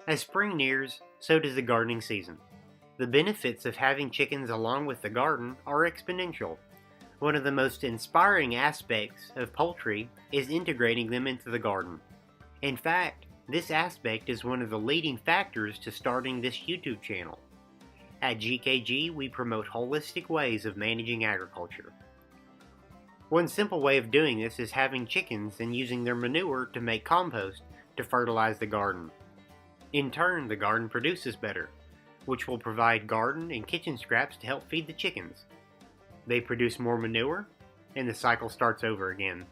As spring nears, so does the gardening season. The benefits of having chickens along with the garden are exponential. One of the most inspiring aspects of poultry is integrating them into the garden. In fact, this aspect is one of the leading factors to starting this YouTube channel. At GKG, we promote holistic ways of managing agriculture. One simple way of doing this is having chickens and using their manure to make compost to fertilize the garden. In turn, the garden produces better, which will provide garden and kitchen scraps to help feed the chickens. They produce more manure, and the cycle starts over again.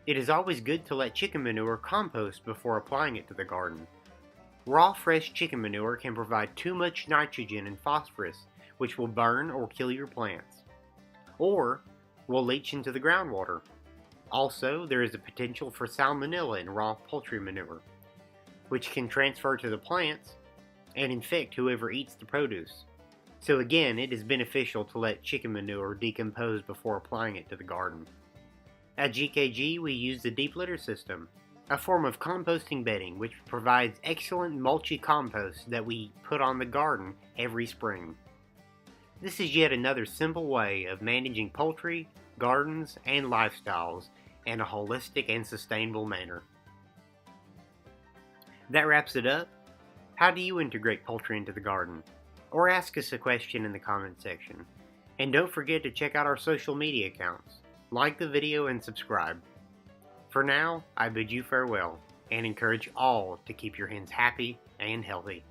It is always good to let chicken manure compost before applying it to the garden. Raw fresh chicken manure can provide too much nitrogen and phosphorus, which will burn or kill your plants, or will leach into the groundwater. Also, there is a potential for salmonella in raw poultry manure, which can transfer to the plants and infect whoever eats the produce. So again, it is beneficial to let chicken manure decompose before applying it to the garden. At GKG, we use the deep litter system, a form of composting bedding which provides excellent mulchy compost that we put on the garden every spring. This is yet another simple way of managing poultry, gardens, and lifestyles in a holistic and sustainable manner. That wraps it up. How do you integrate poultry into the garden? Or ask us a question in the comment section. And don't forget to check out our social media accounts. Like the video and subscribe. For now, I bid you farewell and encourage all to keep your hens happy and healthy.